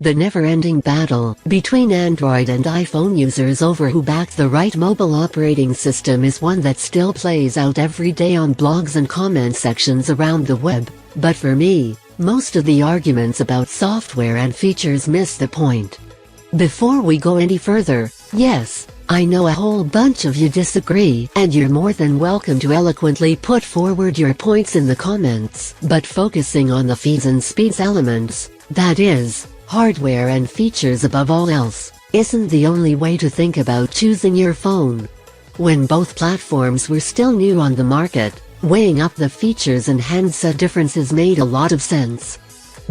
The never-ending battle between Android and iPhone users over who backs the right mobile operating system is one that still plays out every day on blogs and comment sections around the web. But for me, most of the arguments about software and features miss the point. Before we go any further, yes, I know a whole bunch of you disagree, and you're more than welcome to eloquently put forward your points in the comments. But focusing on the feeds and speeds elements, that is, hardware and features above all else, isn't the only way to think about choosing your phone. When both platforms were still new on the market, weighing up the features and handset differences made a lot of sense.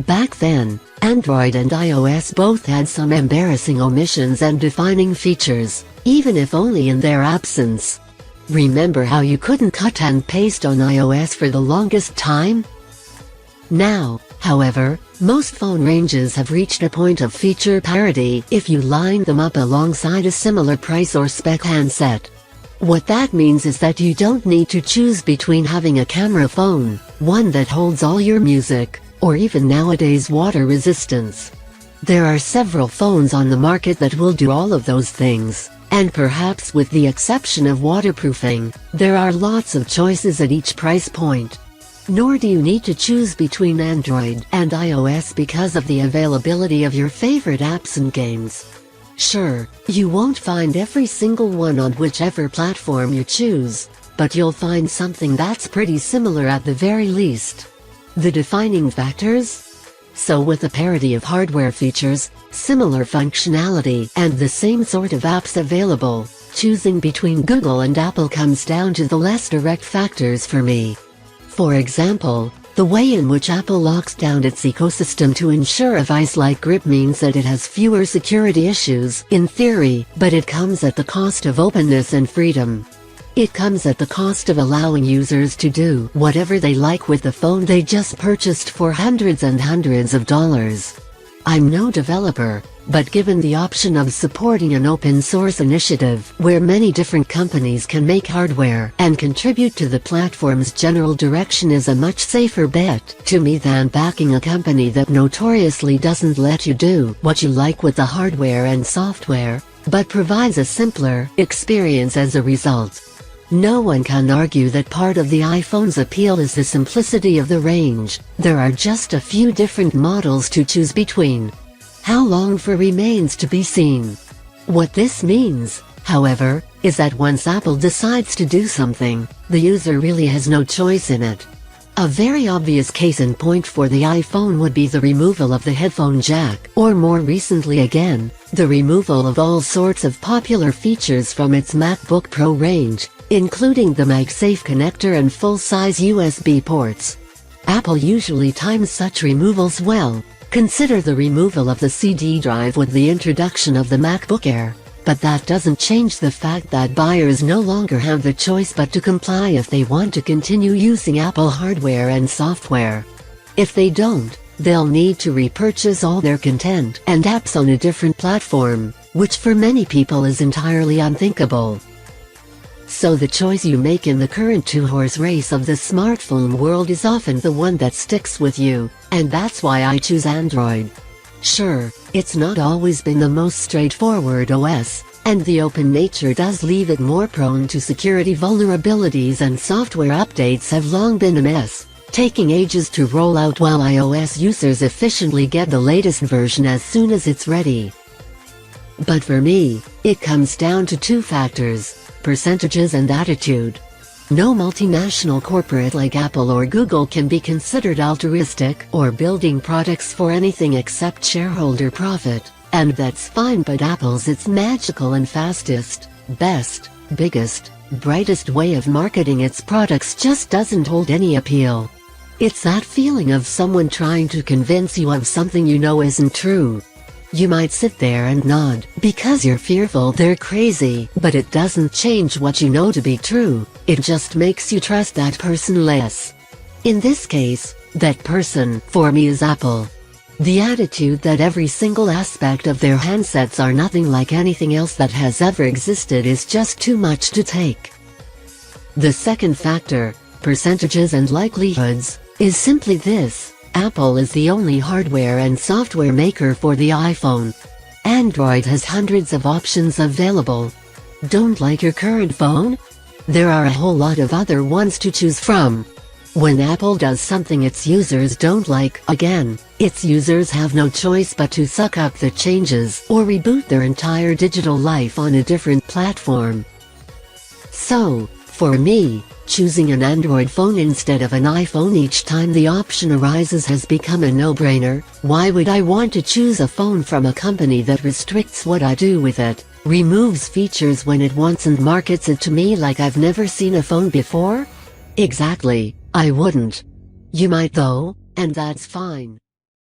Back then, Android and iOS both had some embarrassing omissions and defining features, even if only in their absence. Remember how you couldn't cut and paste on iOS for the longest time? Now, however, most phone ranges have reached a point of feature parity if you line them up alongside a similar price or spec handset. What that means is that you don't need to choose between having a camera phone, one that holds all your music, or even nowadays water resistance. There are several phones on the market that will do all of those things, and perhaps with the exception of waterproofing, there are lots of choices at each price point. Nor do you need to choose between Android and iOS because of the availability of your favorite apps and games. Sure, you won't find every single one on whichever platform you choose, but you'll find something that's pretty similar at the very least. The defining factors? So with a parity of hardware features, similar functionality, and the same sort of apps available, choosing between Google and Apple comes down to the less direct factors for me. For example, the way in which Apple locks down its ecosystem to ensure a vice-like grip means that it has fewer security issues, in theory, but it comes at the cost of openness and freedom. It comes at the cost of allowing users to do whatever they like with the phone they just purchased for hundreds and hundreds of dollars. I'm no developer, but given the option of supporting an open-source initiative where many different companies can make hardware and contribute to the platform's general direction is a much safer bet to me than backing a company that notoriously doesn't let you do what you like with the hardware and software, but provides a simpler experience as a result. No one can argue that part of the iPhone's appeal is the simplicity of the range. There are just a few different models to choose between. How long for remains to be seen. What this means, however, is that once Apple decides to do something, the user really has no choice in it. A very obvious case in point for the iPhone would be the removal of the headphone jack, or more recently again, the removal of all sorts of popular features from its MacBook Pro range, including the MagSafe connector and full-size USB ports. Apple usually times such removals well. Consider the removal of the CD drive with the introduction of the MacBook Air, but that doesn't change the fact that buyers no longer have the choice but to comply if they want to continue using Apple hardware and software. If they don't, they'll need to repurchase all their content and apps on a different platform, which for many people is entirely unthinkable. So the choice you make in the current two-horse race of the smartphone world is often the one that sticks with you, and that's why I choose Android. Sure, it's not always been the most straightforward OS, and the open nature does leave it more prone to security vulnerabilities, and software updates have long been a mess, taking ages to roll out while iOS users efficiently get the latest version as soon as it's ready. But for me, it comes down to two factors: percentages and attitude. No multinational corporate like Apple or Google can be considered altruistic or building products for anything except shareholder profit, and that's fine, but Apple's its magical and fastest, best, biggest, brightest way of marketing its products just doesn't hold any appeal. It's that feeling of someone trying to convince you of something you know isn't true. You might sit there and nod because you're fearful they're crazy, but it doesn't change what you know to be true. It just makes you trust that person less. In this case, that person, for me, is Apple. The attitude that every single aspect of their handsets are nothing like anything else that has ever existed is just too much to take. The second factor, percentages and likelihoods, is simply this: Apple is the only hardware and software maker for the iPhone. Android has hundreds of options available. Don't like your current phone? There are a whole lot of other ones to choose from. When Apple does something its users don't like, again, its users have no choice but to suck up the changes or reboot their entire digital life on a different platform. So, for me, choosing an Android phone instead of an iPhone each time the option arises has become a no-brainer. Why would I want to choose a phone from a company that restricts what I do with it, removes features when it wants and markets it to me like I've never seen a phone before? Exactly, I wouldn't. You might though, and that's fine.